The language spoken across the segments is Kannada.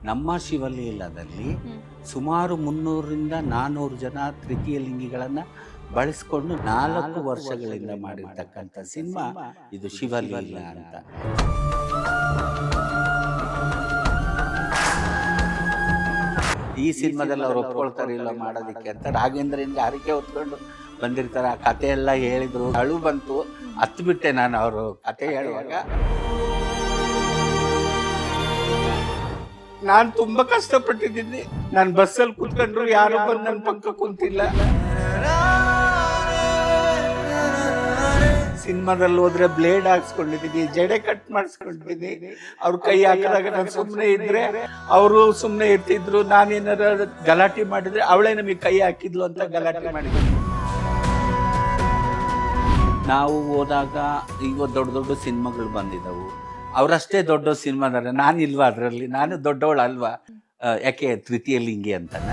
ನಮ್ಮ ಶಿವಲೀಲದಲ್ಲಿ ಸುಮಾರು 300ರಿಂದ 400 ಜನ ತೃತೀಯ ಲಿಂಗಿಗಳನ್ನು ಬಳಸಿಕೊಂಡು 4 ವರ್ಷಗಳಿಂದ ಮಾಡಿರ್ತಕ್ಕಂಥ ಸಿನಿಮಾ ಇದು ಶಿವಲೀಲ ಅಂತ. ಈ ಸಿನಿಮಾದಲ್ಲಿ ಅವ್ರು ಒಪ್ಕೊಳ್ತಾರೆ ಇಲ್ಲ ಮಾಡೋದಕ್ಕೆ ಅಂತ ರಾಘವೇಂದ್ರನಿಗೆ ಹರಿಕೆ ಹೊತ್ಕೊಂಡು ಬಂದಿರ್ತಾರೆ. ಆ ಕತೆ ಎಲ್ಲ ಹೇಳಿದ್ರು, ಅಳು ಬಂತು, ಹತ್ತು ಬಿಟ್ಟೆ ನಾನು ಅವರು ಕತೆ ಹೇಳುವಾಗ. ನಾನು ತುಂಬಾ ಕಷ್ಟಪಟ್ಟಿದ್ದೀನಿ. ನಾನು ಬಸ್ಸಲ್ಲಿ ಕೂತ್ಕೊಂಡ್ರು ಯಾರು ಬಂದು ನನ್ನ ಪಕ್ಕ ಕುಂತಿಲ್ಲ. ಸಿನಿಮಾದಲ್ಲಿ ಹೋದ್ರೆ ಬ್ಲೇಡ್ ಹಾಕ್ಸ್ಕೊಂಡಿದ್ದೀನಿ, ಜಡೆ ಕಟ್ ಮಾಡಿಸ್ಕೊಂಡಿದ್ದೀನಿ. ಅವ್ರ ಕೈ ಹಾಕಿದಾಗ ನಾನು ಸುಮ್ಮನೆ ಇದ್ರೆ ಅವರು ಸುಮ್ಮನೆ ಇರ್ತಿದ್ರು. ನಾನೇನಾರ ಗಲಾಟೆ ಮಾಡಿದ್ರೆ ಅವಳೇ ನಮಗೆ ಕೈ ಹಾಕಿದ್ಲು ಅಂತ ಗಲಾಟೆ ಮಾಡಿದ್ರು. ನಾವು ಹೋದಾಗ ಈಗ ದೊಡ್ಡ ದೊಡ್ಡ ಸಿನಿಮಾಗಳು ಬಂದಿದ್ದವು. ಅವರಷ್ಟೇ ದೊಡ್ಡ ಸಿನಿಮಾದಾರೆ, ನಾನಿಲ್ವಾ ಅದರಲ್ಲಿ? ನಾನು ದೊಡ್ಡವಳು ಅಲ್ವಾ? ಯಾಕೆ ತೃತೀಯ ಲಿಂಗಿ ಅಂತಾನ?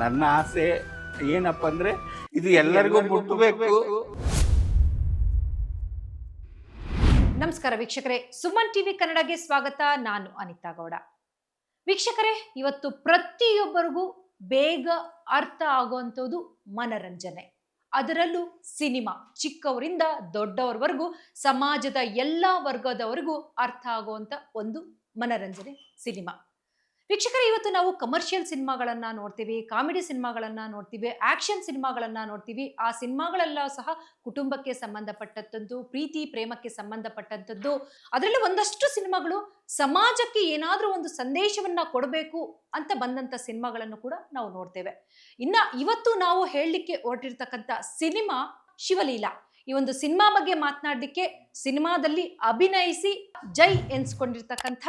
ನನ್ನ ಆಸೆ ಏನಪ್ಪ ಅಂದ್ರೆ ಇದು ಎಲ್ಲರಿಗೂ ಮುಟ್ಟಬೇಕು. ನಮಸ್ಕಾರ ವೀಕ್ಷಕರೇ, ಸುಮನ್ ಟಿವಿ ಕನ್ನಡಗೆ ಸ್ವಾಗತ. ನಾನು ಅನಿತಾ ಗೌಡ. ವೀಕ್ಷಕರೇ, ಇವತ್ತು ಪ್ರತಿಯೊಬ್ಬರಿಗೂ ಬೇಗ ಅರ್ಥ ಆಗುವಂಥದ್ದು ಮನರಂಜನೆ, ಅದರಲ್ಲೂ ಸಿನಿಮಾ. ಚಿಕ್ಕವರಿಂದ ದೊಡ್ಡವರವರೆಗೂ ಸಮಾಜದ ಎಲ್ಲ ವರ್ಗದವರೆಗೂ ಅರ್ಥ ಆಗುವಂಥ ಒಂದು ಮನರಂಜನೆ ಸಿನಿಮಾ. ವೀಕ್ಷಕರೇ, ಇವತ್ತು ನಾವು ಕಮರ್ಷಿಯಲ್ ಸಿನಿಮಾಗಳನ್ನ ನೋಡ್ತೀವಿ, ಕಾಮಿಡಿ ಸಿನಿಮಾಗಳನ್ನ ನೋಡ್ತೀವಿ, ಆಕ್ಷನ್ ಸಿನಿಮಾಗಳನ್ನ ನೋಡ್ತೀವಿ. ಆ ಸಿನಿಮಾಗಳೆಲ್ಲ ಸಹ ಕುಟುಂಬಕ್ಕೆ ಸಂಬಂಧಪಟ್ಟಂಥದ್ದು, ಪ್ರೀತಿ ಪ್ರೇಮಕ್ಕೆ ಸಂಬಂಧಪಟ್ಟಂಥದ್ದು. ಅದರಲ್ಲಿ ಒಂದಷ್ಟು ಸಿನಿಮಾಗಳು ಸಮಾಜಕ್ಕೆ ಏನಾದರೂ ಒಂದು ಸಂದೇಶವನ್ನ ಕೊಡಬೇಕು ಅಂತ ಬಂದಂಥ ಸಿನಿಮಾಗಳನ್ನು ಕೂಡ ನಾವು ನೋಡ್ತೇವೆ. ಇವತ್ತು ನಾವು ಹೇಳಲಿಕ್ಕೆ ಹೊರಟಿರ್ತಕ್ಕಂಥ ಸಿನಿಮಾ ಶಿವಲೀಲಾ. ಈ ಒಂದು ಸಿನಿಮಾ ಬಗ್ಗೆ ಮಾತನಾಡಲಿಕ್ಕೆ ಸಿನಿಮಾದಲ್ಲಿ ಅಭಿನಯಿಸಿ ಜೈ ಎನ್ಸ್ಕೊಂಡಿರ್ತಕ್ಕಂಥ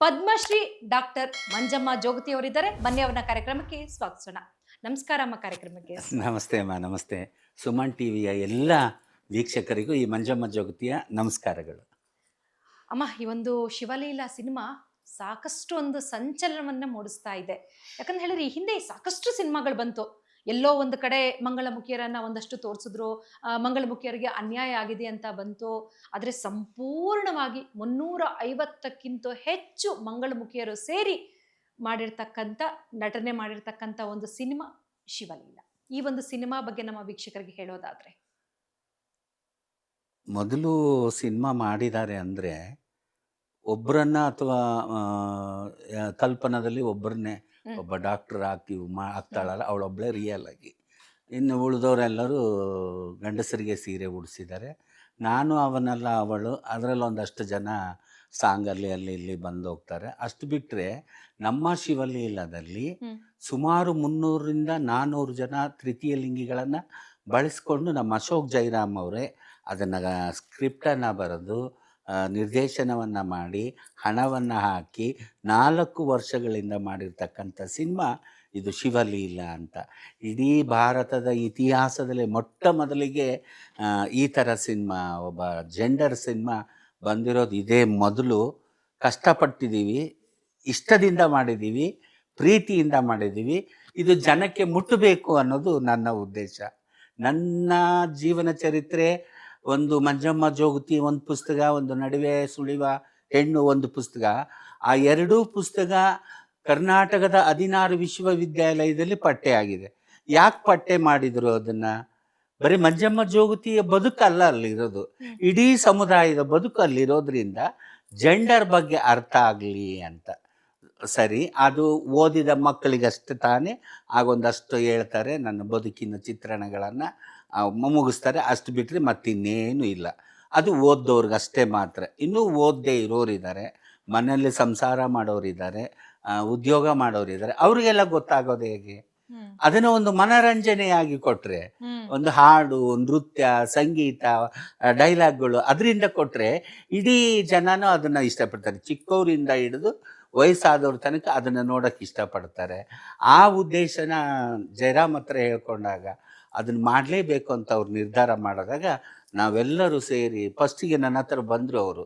ಪದ್ಮಶ್ರೀ ಡಾಕ್ಟರ್ ಮಂಜಮ್ಮ ಜೋಗತಿ ಅವರಿದ್ದಾರೆ. ಬನ್ನಿ ಅವರ ಕಾರ್ಯಕ್ರಮಕ್ಕೆ ಸ್ವಾಗತಿಸೋಣ. ನಮಸ್ಕಾರ ಅಮ್ಮ, ಕಾರ್ಯಕ್ರಮಕ್ಕೆ. ನಮಸ್ತೆ ಅಮ್ಮ. ನಮಸ್ತೆ. ಸುಮನ್ ಟಿವಿಯ ಎಲ್ಲ ವೀಕ್ಷಕರಿಗೂ ಈ ಮಂಜಮ್ಮ ಜೋಗತಿಯ ನಮಸ್ಕಾರಗಳು. ಅಮ್ಮ, ಈ ಒಂದು ಶಿವಲೀಲಾ ಸಿನಿಮಾ ಸಾಕಷ್ಟು ಒಂದು ಸಂಚಲನವನ್ನ ಮೂಡಿಸ್ತಾ ಇದೆ. ಯಾಕಂತ ಹೇಳಿದ್ರೆ ಈ ಹಿಂದೆ ಸಾಕಷ್ಟು ಸಿನಿಮಾಗಳು ಬಂತು. ಎಲ್ಲೋ ಒಂದು ಕಡೆ ಮಂಗಳಮುಖಿಯರನ್ನ ಒಂದಷ್ಟು ತೋರಿಸಿದ್ರು, ಮಂಗಳಮುಖಿಯರಿಗೆ ಅನ್ಯಾಯ ಆಗಿದೆ ಅಂತ ಬಂತು. ಆದರೆ ಸಂಪೂರ್ಣವಾಗಿ 350ಕ್ಕಿಂತ ಹೆಚ್ಚು ಮಂಗಳಮುಖಿಯರು ಸೇರಿ ಮಾಡಿರ್ತಕ್ಕಂಥ, ನಟನೆ ಮಾಡಿರ್ತಕ್ಕಂಥ ಒಂದು ಸಿನಿಮಾ ಶಿವಲೀಲಾ. ಈ ಒಂದು ಸಿನಿಮಾ ಬಗ್ಗೆ ನಮ್ಮ ವೀಕ್ಷಕರಿಗೆ ಹೇಳೋದಾದ್ರೆ, ಮೊದಲು ಸಿನಿಮಾ ಮಾಡಿದ್ದಾರೆ ಅಂದರೆ ಒಬ್ಬರನ್ನ ಅಥವಾ ಕಲ್ಪನಾದಲ್ಲಿ ಒಬ್ಬರನ್ನೇ ಒಬ್ಬ ಡಾಕ್ಟರ್ ಆಗ್ತಾಳಲ್ಲ ಅವಳೊಬ್ಬಳೇ ರಿಯಲ್ ಆಗಿ. ಇನ್ನು ಉಳಿದವರೆಲ್ಲರೂ ಗಂಡಸರಿಗೆ ಸೀರೆ ಉಡಿಸಿದ್ದಾರೆ. ನಾನು ಅವನೆಲ್ಲ ಅವಳು, ಅದರಲ್ಲಿ ಒಂದಷ್ಟು ಜನ ಸಾಂಗಲ್ಲಿ ಅಲ್ಲಿ ಇಲ್ಲಿ ಬಂದು ಹೋಗ್ತಾರೆ. ಅಷ್ಟು ಬಿಟ್ಟರೆ ನಮ್ಮ ಶಿವಲೀಲದಲ್ಲಿ ಸುಮಾರು 300ರಿಂದ 400 ಜನ ತೃತೀಯ ಲಿಂಗಿಗಳನ್ನು ಬಳಸ್ಕೊಂಡು ನಮ್ಮ ಅಶೋಕ್ ಜೈರಾಮ್ ಅವರೇ ಅದನ್ನು ಸ್ಕ್ರಿಪ್ಟನ್ನು ಬರೆದು ನಿರ್ದೇಶನವನ್ನು ಮಾಡಿ ಹಣವನ್ನು ಹಾಕಿ 4 ವರ್ಷಗಳಿಂದ ಮಾಡಿರ್ತಕ್ಕಂಥ ಸಿನಿಮಾ ಇದು ಶಿವಲೀಲಾ ಅಂತ. ಇಡೀ ಭಾರತದ ಇತಿಹಾಸದಲ್ಲಿ ಮೊಟ್ಟ ಮೊದಲಿಗೆ ಈ ಥರ ಸಿನಿಮಾ, ಒಬ್ಬ ಜೆಂಡರ್ ಸಿನಿಮಾ ಬಂದಿರೋದು ಇದೇ ಮೊದಲು. ಕಷ್ಟಪಟ್ಟಿದ್ದೀವಿ, ಇಷ್ಟದಿಂದ ಮಾಡಿದ್ದೀವಿ, ಪ್ರೀತಿಯಿಂದ ಮಾಡಿದ್ದೀವಿ. ಇದು ಜನಕ್ಕೆ ಮುಟ್ಟಬೇಕು ಅನ್ನೋದು ನನ್ನ ಉದ್ದೇಶ. ನನ್ನ ಜೀವನ ಚರಿತ್ರೆ ಒಂದು ಮಂಜಮ್ಮ ಜೋಗತಿ ಒಂದು ಪುಸ್ತಕ, ಒಂದು ನಡುವೆ ಸುಳಿವ ಹೆಣ್ಣು ಒಂದು ಪುಸ್ತಕ. ಆ ಎರಡೂ ಪುಸ್ತಕ ಕರ್ನಾಟಕದ 16 ವಿಶ್ವವಿದ್ಯಾಲಯದಲ್ಲಿ ಪಠ್ಯ ಆಗಿದೆ. ಯಾಕೆ ಪಠ್ಯ ಮಾಡಿದರು ಅದನ್ನು? ಬರೀ ಮಂಜಮ್ಮ ಜೋಗತಿಯ ಬದುಕಲ್ಲ ಅಲ್ಲಿರೋದು, ಇಡೀ ಸಮುದಾಯದ ಬದುಕು ಅಲ್ಲಿರೋದ್ರಿಂದ ಜೆಂಡರ್ ಬಗ್ಗೆ ಅರ್ಥ ಆಗಲಿ ಅಂತ. ಸರಿ, ಅದು ಓದಿದ ಮಕ್ಕಳಿಗಷ್ಟೇ ತಾನೇ ಆಗೊಂದಷ್ಟು ಹೇಳ್ತಾರೆ, ನನ್ನ ಬದುಕಿನ ಚಿತ್ರಣಗಳನ್ನು ಮುಗಿಸ್ತಾರೆ. ಅಷ್ಟು ಬಿಟ್ಟರೆ ಮತ್ತಿನ್ನೇನು ಇಲ್ಲ. ಅದು ಓದ್ದವ್ರಿಗಷ್ಟೇ ಮಾತ್ರ. ಇನ್ನೂ ಓದದೇ ಇರೋರಿದ್ದಾರೆ, ಮನೆಯಲ್ಲಿ ಸಂಸಾರ ಮಾಡೋರಿದ್ದಾರೆ, ಉದ್ಯೋಗ ಮಾಡೋರಿದ್ದಾರೆ. ಅವರಿಗೆಲ್ಲ ಗೊತ್ತಾಗೋದು ಹೇಗೆ? ಅದನ್ನು ಒಂದು ಮನರಂಜನೆಯಾಗಿ ಕೊಟ್ಟರೆ, ಒಂದು ಹಾಡು, ನೃತ್ಯ, ಸಂಗೀತ, ಡೈಲಾಗ್ಗಳು ಅದರಿಂದ ಕೊಟ್ಟರೆ ಇಡೀ ಜನನೂ ಅದನ್ನು ಇಷ್ಟಪಡ್ತಾರೆ. ಚಿಕ್ಕವರಿಂದ ಹಿಡಿದು ವಯಸ್ಸಾದವ್ರ ತನಕ ಅದನ್ನು ನೋಡೋಕ್ಕೆ ಇಷ್ಟಪಡ್ತಾರೆ. ಆ ಉದ್ದೇಶನ ಜಯರಾಮ್ ಹತ್ರ ಹೇಳ್ಕೊಂಡಾಗ ಅದನ್ನು ಮಾಡಲೇಬೇಕು ಅಂತ ಅವ್ರು ನಿರ್ಧಾರ ಮಾಡಿದಾಗ ನಾವೆಲ್ಲರೂ ಸೇರಿ ಫಸ್ಟಿಗೆ ನನ್ನ ಹತ್ರ ಬಂದರು ಅವರು.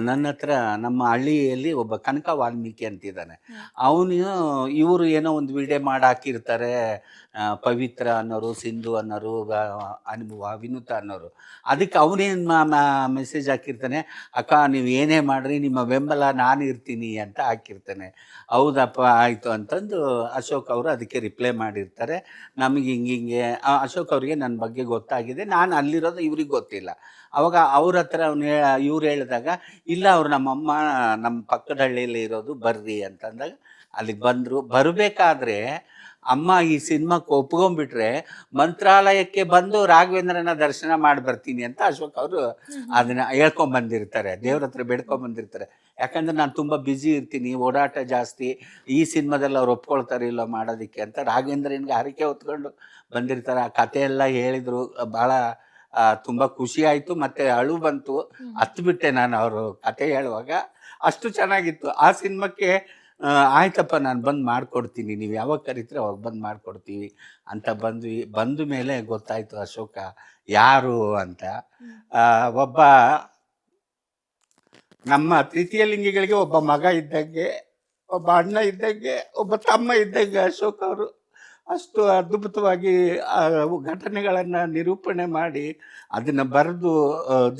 ನನ್ನ ಹತ್ರ ನಮ್ಮ ಹಳ್ಳಿಯಲ್ಲಿ ಒಬ್ಬ ಕನಕ ವಾಲ್ಮೀಕಿ ಅಂತಿದ್ದಾನೆ. ಅವನು ಇವರು ಏನೋ ಒಂದು ವಿಡಿಯೋ ಮಾಡಿ ಹಾಕಿರ್ತಾರೆ, ಪವಿತ್ರ ಅನ್ನೋರು, ಸಿಂಧು ಅನ್ನೋರು, ವಿನುತಾ ಅನ್ನೋರು. ಅದಕ್ಕೆ ಅವನೇನು ಮೆಸೇಜ್ ಹಾಕಿರ್ತಾನೆ, ಅಕ್ಕ ನೀವು ಏನೇ ಮಾಡಿರಿ ನಿಮ್ಮ ಬೆಂಬಲ ನಾನು ಇರ್ತೀನಿ ಅಂತ ಹಾಕಿರ್ತಾನೆ. ಹೌದಪ್ಪ ಆಯಿತು ಅಂತಂದು ಅಶೋಕ್ ಅವರು ಅದಕ್ಕೆ ರಿಪ್ಲೈ ಮಾಡಿರ್ತಾರೆ, ನಮಗೆ ಹಿಂಗಿಂಗೆ. ಅಶೋಕ್ ಅವರಿಗೆ ನನ್ನ ಬಗ್ಗೆ ಗೊತ್ತಾಗಿದೆ, ನಾನು ಅಲ್ಲಿರೋದು ಇವ್ರಿಗೆ ಗೊತ್ತಿಲ್ಲ. ಅವಾಗ ಅವ್ರ ಹತ್ರ ಇವ್ರು ಹೇಳಿದಾಗ, ಇಲ್ಲ ಅವ್ರು ನಮ್ಮಮ್ಮ ನಮ್ಮ ಪಕ್ಕದ ಹಳ್ಳಿಯಲ್ಲಿ ಇರೋದು, ಬರ್ರಿ ಅಂತಂದಾಗ ಅಲ್ಲಿಗೆ ಬಂದರು. ಬರಬೇಕಾದ್ರೆ ಅಮ್ಮ ಈ ಸಿನಿಮಾಕ್ಕೆ ಒಪ್ಕೊಂಡ್ಬಿಟ್ರೆ ಮಂತ್ರಾಲಯಕ್ಕೆ ಬಂದು ರಾಘವೇಂದ್ರನ ದರ್ಶನ ಮಾಡಿ ಬರ್ತೀನಿ ಅಂತ ಅಶೋಕ್ ಅವರು ಅದನ್ನ ಹೇಳ್ಕೊಂಬಂದಿರ್ತಾರೆ, ದೇವ್ರ ಹತ್ರ ಬೇಡ್ಕೊಂಬಂದಿರ್ತಾರೆ. ಯಾಕಂದ್ರೆ ನಾನು ತುಂಬ ಬ್ಯುಸಿ ಇರ್ತೀನಿ, ಓಡಾಟ ಜಾಸ್ತಿ, ಈ ಸಿನಿಮಾದಲ್ಲಿ ಅವ್ರು ಒಪ್ಕೊಳ್ತಾರೆ ಇಲ್ಲ ಮಾಡೋದಕ್ಕೆ ಅಂತ ರಾಘವೇಂದ್ರನಿಗೆ ಹರಕೆ ಹೊತ್ಕೊಂಡು ಬಂದಿರ್ತಾರೆ. ಆ ಕತೆ ಎಲ್ಲ ಹೇಳಿದರು, ಭಾಳ ತುಂಬ ಖುಷಿ ಆಯಿತು, ಮತ್ತು ಅಳು ಬಂತು, ಹತ್ಬಿಟ್ಟೆ ನಾನು ಅವರು ಕತೆ ಹೇಳುವಾಗ. ಅಷ್ಟು ಚೆನ್ನಾಗಿತ್ತು ಆ ಸಿನಿಮಾಕ್ಕೆ. ಆಯ್ತಪ್ಪ ನಾನು ಬಂದು ಮಾಡಿಕೊಡ್ತೀನಿ, ನೀವು ಯಾವಾಗ ಕರಿತೀರ ಅವಾಗ ಬಂದು ಮಾಡಿಕೊಡ್ತೀವಿ ಅಂತ ಬಂದ್ವಿ. ಬಂದ ಮೇಲೆ ಗೊತ್ತಾಯಿತು ಅಶೋಕ ಯಾರು ಅಂತ. ಒಬ್ಬ ನಮ್ಮ ತೃತೀಯ ಲಿಂಗಿಗಳಿಗೆ ಒಬ್ಬ ಮಗ ಇದ್ದಂಗೆ, ಒಬ್ಬ ಅಣ್ಣ ಇದ್ದಂಗೆ, ಒಬ್ಬ ತಮ್ಮ ಇದ್ದಂಗೆ ಅಶೋಕ್ ಅವರು. ಅಷ್ಟು ಅದ್ಭುತವಾಗಿ ಘಟನೆಗಳನ್ನು ನಿರೂಪಣೆ ಮಾಡಿ ಅದನ್ನು ಬರೆದು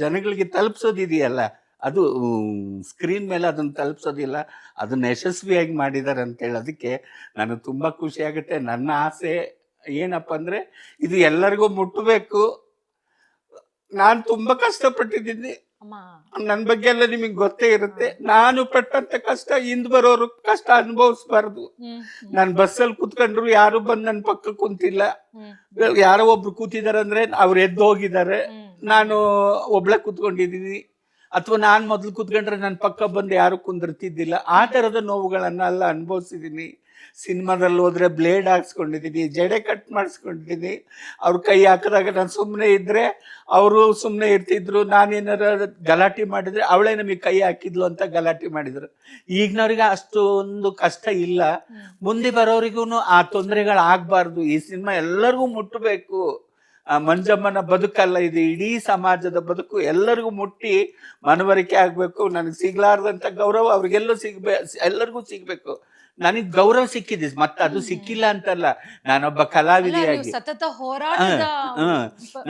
ಜನಗಳಿಗೆ ತಲುಪಿಸೋದಿದೆಯಲ್ಲ, ಅದು ಸ್ಕ್ರೀನ್ ಮೇಲೆ ಅದನ್ನು ತಲುಪಿಸೋದಿಲ್ಲ, ಅದನ್ನು ಯಶಸ್ವಿಯಾಗಿ ಮಾಡಿದ್ದಾರೆ ಅಂತ ಹೇಳೋದಕ್ಕೆ ನನಗೆ ತುಂಬ ಖುಷಿಯಾಗುತ್ತೆ. ನನ್ನ ಆಸೆ ಏನಪ್ಪ ಅಂದರೆ ಇದು ಎಲ್ಲರಿಗೂ ಮುಟ್ಟಬೇಕು. ನಾನು ತುಂಬ ಕಷ್ಟಪಟ್ಟಿದ್ದೀನಿ, ನನ್ನ ಬಗ್ಗೆ ಎಲ್ಲ ನಿಮಗೆ ಗೊತ್ತೇ ಇರುತ್ತೆ. ನಾನು ಪಟ್ಟಂತ ಕಷ್ಟ ಹಿಂದ್ ಬರೋರು ಕಷ್ಟ ಅನುಭವಿಸ್ಬಾರ್ದು. ನಾನು ಬಸ್ಸಲ್ಲಿ ಕೂತ್ಕೊಂಡ್ರು ಯಾರು ಬಂದು ನನ್ನ ಪಕ್ಕ ಕುಂತಿಲ್ಲ. ಯಾರೋ ಒಬ್ರು ಕೂತಿದಾರೆ ಅಂದ್ರೆ ಅವ್ರು ಎದ್ದು ಹೋಗಿದ್ದಾರೆ, ನಾನು ಒಬ್ಳೆ ಕೂತ್ಕೊಂಡಿದ್ದೀನಿ. ಅಥವಾ ನಾನು ಮೊದಲು ಕೂತ್ಕೊಂಡ್ರೆ ನನ್ನ ಪಕ್ಕ ಬಂದು ಯಾರು ಕುಂದಿರ್ತಿದ್ದಿಲ್ಲ. ಆ ಥರದ ನೋವುಗಳನ್ನೆಲ್ಲ ಅನುಭವಿಸಿದ್ದೀನಿ. ಸಿನಿಮಾದಲ್ಲಿ ಹೋದರೆ ಬ್ಲೇಡ್ ಹಾಕ್ಸ್ಕೊಂಡಿದ್ದೀನಿ, ಜಡೆ ಕಟ್ ಮಾಡಿಸ್ಕೊಂಡಿದ್ದೀನಿ. ಅವ್ರ ಕೈ ಹಾಕಿದಾಗ ನಾನು ಸುಮ್ಮನೆ ಇದ್ದರೆ ಅವರು ಸುಮ್ಮನೆ ಇರ್ತಿದ್ರು. ನಾನೇನಾರ ಗಲಾಟೆ ಮಾಡಿದರೆ ಅವಳೇ ನಮಗೆ ಕೈ ಹಾಕಿದ್ಲು ಅಂತ ಗಲಾಟೆ ಮಾಡಿದರು. ಈಗಿನವ್ರಿಗೆ ಅಷ್ಟೊಂದು ಕಷ್ಟ ಇಲ್ಲ. ಮುಂದೆ ಬರೋರಿಗೂ ಆ ತೊಂದರೆಗಳಾಗಬಾರ್ದು. ಈ ಸಿನಿಮಾ ಎಲ್ಲರಿಗೂ ಮುಟ್ಟಬೇಕು. ಮಂಜಮ್ಮನ ಬದುಕಲ್ಲ ಇದು, ಇಡೀ ಸಮಾಜದ ಬದುಕು. ಎಲ್ಲರಿಗೂ ಮುಟ್ಟಿ ಮನವರಿಕೆ ಆಗಬೇಕು. ನನಗೆ ಸಿಗ್ಲಾರ್ದಂಥ ಗೌರವ ಎಲ್ಲರಿಗೂ ಸಿಗಬೇಕು. ನನಗೆ ಗೌರವ ಸಿಕ್ಕಿದೆ, ಮತ್ತೆ ಅದು ಸಿಕ್ಕಿಲ್ಲ ಅಂತಲ್ಲ. ನಾನೊಬ್ಬ ಕಲಾವಿದೆಯಾಗಿ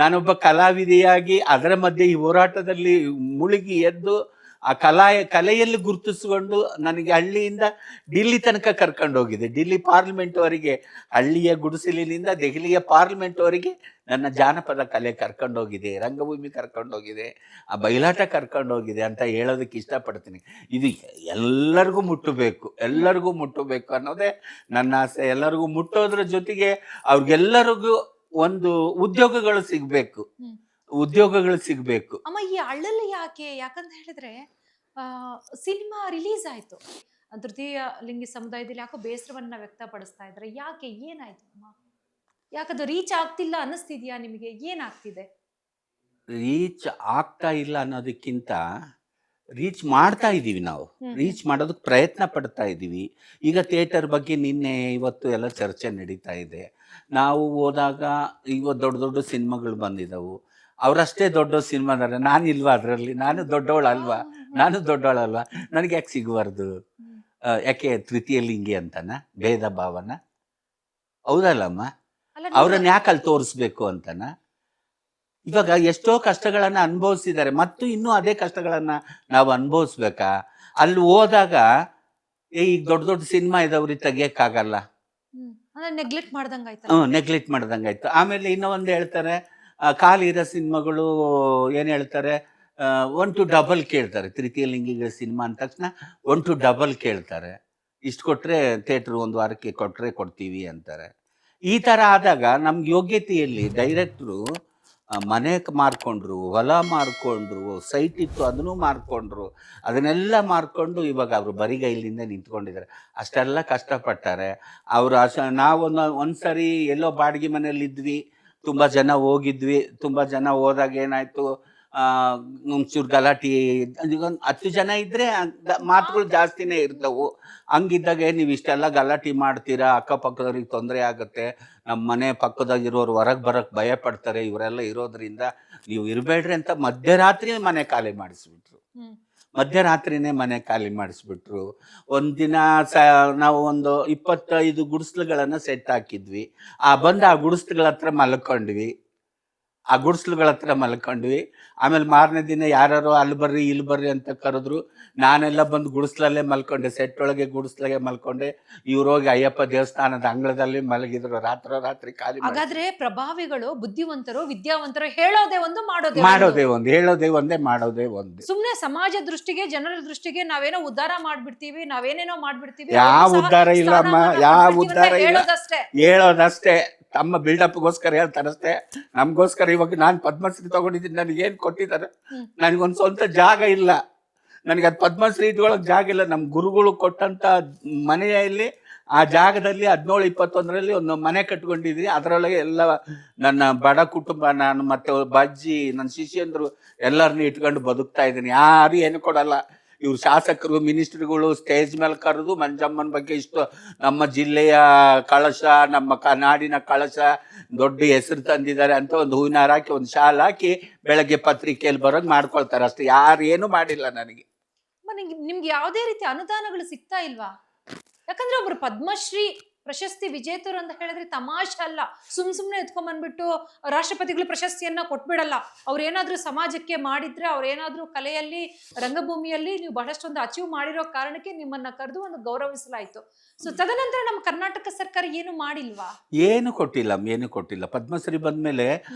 ನಾನೊಬ್ಬ ಕಲಾವಿದೆಯಾಗಿ ಅದರ ಮಧ್ಯೆ ಈ ಹೋರಾಟದಲ್ಲಿ ಮುಳುಗಿ ಎದ್ದು ಆ ಕಲೆಯಲ್ಲಿ ಗುರುತಿಸಿಕೊಂಡು ನನಗೆ ಹಳ್ಳಿಯಿಂದ ಡಿಲ್ಲಿ ತನಕ ಕರ್ಕೊಂಡು ಹೋಗಿದೆ. ಡಿಲ್ಲಿ ಪಾರ್ಲಿಮೆಂಟ್ವರೆಗೆ, ಹಳ್ಳಿಯ ಗುಡಿಸಲಿನಿಂದ ದೆಹಲಿಯ ಪಾರ್ಲಿಮೆಂಟ್ವರೆಗೆ ನನ್ನ ಜಾನಪದ ಕಲೆ ಕರ್ಕೊಂಡೋಗಿದೆ, ರಂಗಭೂಮಿ ಕರ್ಕೊಂಡೋಗಿದೆ, ಆ ಬಯಲಾಟ ಕರ್ಕೊಂಡೋಗಿದೆ ಅಂತ ಹೇಳೋದಕ್ಕೆ ಇಷ್ಟಪಡ್ತೀನಿ. ಇದು ಎಲ್ಲರಿಗೂ ಮುಟ್ಟಬೇಕು ಅನ್ನೋದೇ ನನ್ನ ಆಸೆ. ಎಲ್ಲರಿಗೂ ಮುಟ್ಟೋದ್ರ ಜೊತೆಗೆ ಅವ್ರಿಗೆಲ್ಲರಿಗೂ ಒಂದು ಉದ್ಯೋಗಗಳು ಸಿಗಬೇಕು. ಅಮ್ಮ ಈ ಅಳ್ಳಲ್ಲಿ ಯಾಕಂತ ಹೇಳಿದ್ರೆ ಸಿನಿಮಾ ರಿಲೀಸ್ ಆಯ್ತು, ತೃತೀಯ ಲಿಂಗಿ ಸಮುದಾಯದಲ್ಲಿ ಯಾಕೋ ಬೇಸರವನ್ನ ವ್ಯಕ್ತಪಡಿಸ್ತಾ ಇದ್ದಾರೆ. ಯಾಕೆ, ಏನಾಯ್ತು ಅಮ್ಮ? ಯಾಕದು ರೀಚ್ ಆಗ್ತಿಲ್ಲ ಅನ್ನಿಸ್ತಿದ್ಯಾ ನಿಮಗೆ? ಏನಾಗ್ತಿದೆ? ರೀಚ್ ಆಗ್ತಾ ಇಲ್ಲ ಅನ್ನೋದಕ್ಕಿಂತ ರೀಚ್ ಮಾಡ್ತಾ ಇದ್ದೀವಿ. ನಾವು ರೀಚ್ ಮಾಡೋದಕ್ಕೆ ಪ್ರಯತ್ನ ಪಡ್ತಾ ಇದ್ದೀವಿ. ಈಗ ಥಿಯೇಟರ್ ಬಗ್ಗೆ ನಿನ್ನೆ ಇವತ್ತು ಎಲ್ಲ ಚರ್ಚೆ ನಡೀತಾ ಇದೆ. ನಾವು ಹೋದಾಗ ಇವತ್ತು ದೊಡ್ಡ ದೊಡ್ಡ ಸಿನಿಮಾಗಳು ಬಂದಿದ್ದವು. ಅವರಷ್ಟೇ ದೊಡ್ಡ ಸಿನಿಮಾದಾರೆ, ನಾನಿಲ್ವಾ ಅದರಲ್ಲಿ? ನಾನು ದೊಡ್ಡವಳಲ್ವಾ? ನನಗೆ ಯಾಕೆ ಸಿಗಬಾರ್ದು? ಯಾಕೆ ತೃತೀಯ ಲಿಂಗಿ ಅಂತನ ಭೇದ ಭಾವನ? ಹೌದಲ್ಲಮ್ಮ? ಅವ್ರನ್ನ ಯಾಕೆ ಅಲ್ಲಿ ತೋರಿಸ್ಬೇಕು ಅಂತನ? ಇವಾಗ ಎಷ್ಟೋ ಕಷ್ಟಗಳನ್ನು ಅನುಭವಿಸಿದ್ದಾರೆ, ಮತ್ತು ಇನ್ನೂ ಅದೇ ಕಷ್ಟಗಳನ್ನು ನಾವು ಅನುಭವಿಸ್ಬೇಕಾ? ಅಲ್ಲಿ ಹೋದಾಗ ಈಗ ದೊಡ್ಡ ದೊಡ್ಡ ಸಿನಿಮಾ ಇದಾವ್ರಿ, ತೆಗಿಯಕ್ಕಾಗಲ್ಲ, ನೆಗ್ಲೆಕ್ಟ್ ಮಾಡ್ದಂಗಾಯ್ತು. ಆಮೇಲೆ ಇನ್ನೂ ಒಂದು ಹೇಳ್ತಾರೆ, ಖಾಲಿ ಇರೋ ಸಿನಿಮಾಗಳು ಏನು ಹೇಳ್ತಾರೆ, 1 to double ಕೇಳ್ತಾರೆ. ತೃತೀಯ ಲಿಂಗಿಗಳ ಸಿನಿಮಾ ಅಂದ ತಕ್ಷಣ 1 to double ಕೇಳ್ತಾರೆ. ಇಷ್ಟು ಕೊಟ್ಟರೆ ಥಿಯೇಟ್ರ್ 1 ವಾರಕ್ಕೆ ಕೊಡ್ತೀವಿ ಅಂತಾರೆ. ಈ ಥರ ಆದಾಗ ನಮ್ಗೆ ಯೋಗ್ಯತೆಯಲ್ಲಿ ಡೈರೆಕ್ಟ್ರು ಮನೆ ಮಾರ್ಕೊಂಡ್ರು, ಹೊಲ ಮಾರ್ಕೊಂಡ್ರು, ಸೈಟ್ ಇತ್ತು ಅದನ್ನು ಮಾರ್ಕೊಂಡ್ರು, ಅದನ್ನೆಲ್ಲ ಮಾರ್ಕೊಂಡು ಇವಾಗ ಅವರು ಬರಿಗೈಲಿಂದ ನಿಂತ್ಕೊಂಡಿದ್ದಾರೆ. ಅಷ್ಟೆಲ್ಲ ಕಷ್ಟಪಟ್ಟಾರೆ ಅವರು. ನಾವು ಒಂದು ಸರಿ ಎಲ್ಲೋ ಬಾಡಿಗೆ ಮನೇಲಿದ್ವಿ, ತುಂಬ ಜನ ಹೋಗಿದ್ವಿ. ತುಂಬ ಜನ ಹೋದಾಗ ಏನಾಯಿತು, ಒಂಚೂರು ಗಲಾಟೆ, ಒಂದು 10 ಜನ ಇದ್ರೆ ಮಾತುಗಳು ಜಾಸ್ತಿನೇ ಇರ್ತವು. ಹಂಗಿದ್ದಾಗ ನೀವು ಇಷ್ಟೆಲ್ಲ ಗಲಾಟೆ ಮಾಡ್ತೀರಾ, ಅಕ್ಕಪಕ್ಕದವ್ರಿಗೆ ತೊಂದರೆ ಆಗುತ್ತೆ, ನಮ್ಮ ಮನೆ ಪಕ್ಕದಾಗಿರೋರು ಹೊರಗೆ ಬರಕ್ಕೆ ಭಯ ಪಡ್ತಾರೆ, ಇವರೆಲ್ಲ ಇರೋದ್ರಿಂದ ನೀವು ಇರಬೇಡ್ರಿ ಅಂತ ಮಧ್ಯರಾತ್ರಿ ಮನೆ ಖಾಲಿ ಮಾಡಿಸ್ಬಿಟ್ರು. ಮಧ್ಯರಾತ್ರಿನೇ ಮನೆ ಖಾಲಿ ಮಾಡಿಸ್ಬಿಟ್ರು. ಒಂದಿನ ನಾವು ಒಂದು 25 ಗುಡಿಸ್ಲುಗಳನ್ನ ಸೆಟ್ ಹಾಕಿದ್ವಿ. ಆ ಗುಡಿಸ್ಲುಗಳ ಹತ್ರ ಮಲ್ಕೊಂಡ್ವಿ. ಆಮೇಲೆ ಮಾರನೇ ದಿನ ಯಾರು ಅಲ್ಲಿ ಬರ್ರಿ ಇಲ್ಲಿ ಬರ್ರಿ ಅಂತ ಕರೆದ್ರು. ನಾನೆಲ್ಲ ಬಂದು ಗುಡಿಸ್ಲಲ್ಲೇ ಮಲ್ಕೊಂಡೆ, ಸೆಟ್ ಒಳಗೆ ಗುಡಿಸ್ಲಾಗೆ ಮಲ್ಕೊಂಡೆ. ಇವ್ರು ಹೋಗಿ ಅಯ್ಯಪ್ಪ ದೇವಸ್ಥಾನದ ಅಂಗಳದಲ್ಲಿ ಮಲಗಿದ್ರು. ರಾತ್ರಿ ಖಾಲಿ. ಹಾಗಾದ್ರೆ ಪ್ರಭಾವಿಗಳು ಬುದ್ಧಿವಂತರು, ವಿದ್ಯಾವಂತರು ಹೇಳೋದೇ ಒಂದು, ಹೇಳೋದೇ ಒಂದೇ. ಸುಮ್ನೆ ಸಮಾಜ ದೃಷ್ಟಿಗೆ, ಜನರ ದೃಷ್ಟಿಗೆ ನಾವೇನೋ ಉದ್ಧಾರ ಮಾಡ್ಬಿಡ್ತೀವಿ, ನಾವೇನೇನೋ ಮಾಡ್ಬಿಡ್ತೀವಿ. ಯಾವ ಉದ್ಧಾರ ಇಲ್ಲಮ್ಮ, ಯಾವ ಉದ್ಧಾರ ಇಲ್ಲ, ಹೇಳೋದಷ್ಟೇ. ತಮ್ಮ ಬಿಲ್ಡಪ್ಗೋಸ್ಕರ ಹೇಳ್ತಾರಷ್ಟೇ. ನಮಗೋಸ್ಕರ ಇವಾಗ ನಾನು ಪದ್ಮಶ್ರೀ ತಗೊಂಡಿದ್ದೀನಿ, ನನಗೇನು ಕೊಟ್ಟಿದ್ದಾರೆ? ನನಗೊಂದು ಸ್ವಂತ ಜಾಗ ಇಲ್ಲ. ನನಗೆ ಅದು ಪದ್ಮಶ್ರೀ ಇಟ್ಕೊಳ್ಳೋಕೆ ಜಾಗ ಇಲ್ಲ. ನಮ್ಮ ಗುರುಗಳು ಕೊಟ್ಟಂತ ಮನೆಯಲ್ಲಿ, ಆ ಜಾಗದಲ್ಲಿ 1721ರಲ್ಲಿ ಒಂದು ಮನೆ ಕಟ್ಕೊಂಡಿದ್ದೀನಿ. ಅದರೊಳಗೆ ಎಲ್ಲ ನನ್ನ ಬಡ ಕುಟುಂಬ, ನಾನು ಮತ್ತೆ ಬಜ್ಜಿ, ನನ್ನ ಶಿಷ್ಯಂದ್ರು ಎಲ್ಲರನ್ನೂ ಇಟ್ಕೊಂಡು ಬದುಕ್ತಾ ಇದ್ದೀನಿ. ಯಾರು ಏನು ಕೊಡಲ್ಲ. ಇವ್ರು ಶಾಸಕರು, ಮಿನಿಸ್ಟ್ರಿಗಳು ಸ್ಟೇಜ್ ಮೇಲೆ ಕರೆದು ಮಂಜಮ್ಮನ ಬಗ್ಗೆ ಇಷ್ಟು ನಮ್ಮ ಜಿಲ್ಲೆಯ ಕಳಶ, ನಮ್ಮ ನಾಡಿನ ಕಳಶ, ದೊಡ್ಡ ಹೆಸರು ತಂದಿದ್ದಾರೆ ಅಂತ ಒಂದು ಹೂವಿನ ಹಾರ ಹಾಕಿ, ಒಂದು ಶಾಲ್ ಹಾಕಿ, ಬೆಳಗ್ಗೆ ಪತ್ರಿಕೆಯಲ್ಲಿ ಬರೋದು ಮಾಡ್ಕೊಳ್ತಾರೆ ಅಷ್ಟೇ. ಯಾರು ಏನು ಮಾಡಿಲ್ಲ ನನಗೆ. ನಿಮ್ಗೆ ಯಾವುದೇ ರೀತಿ ಅನುದಾನಗಳು ಸಿಗ್ತಾ ಇಲ್ವಾ? ಯಾಕಂದ್ರೆ ಒಬ್ರು ಪದ್ಮಶ್ರೀ ಪ್ರಶಸ್ತಿ ವಿಜೇತರು ಅಂತ ಹೇಳಿದ್ರೆ ತಮಾಷೆ ಅಲ್ಲ. ಸುಮ್ನೆ ಎತ್ಕೊಂಡ್ಬಂದ್ಬಿಟ್ಟು ರಾಷ್ಟ್ರಪತಿಗಳು ಪ್ರಶಸ್ತಿಯನ್ನ ಕೊಟ್ಬಿಡಲ್ಲ. ಅವ್ರೇನಾದ್ರೂ ಸಮಾಜಕ್ಕೆ ಮಾಡಿದ್ರೆ, ಅವ್ರೇನಾದ್ರೂ ಕಲೆಯಲ್ಲಿ, ರಂಗಭೂಮಿಯಲ್ಲಿ ನೀವು ಬಹಳಷ್ಟೊಂದು ಅಚೀವ್ ಮಾಡಿರೋ ಕಾರಣಕ್ಕೆ ನಿಮ್ಮನ್ನ ಕರೆದು ಒಂದು ಗೌರವಿಸಲಾಯ್ತು. ಸೊ ತದನಂತರ ನಮ್ಮ ಕರ್ನಾಟಕ ಸರ್ಕಾರ ಏನು ಮಾಡಿಲ್ವಾ? ಏನು ಕೊಟ್ಟಿಲ್ಲ. ಪದ್ಮಶ್ರೀ ಬಂದ್ಮೇಲೆ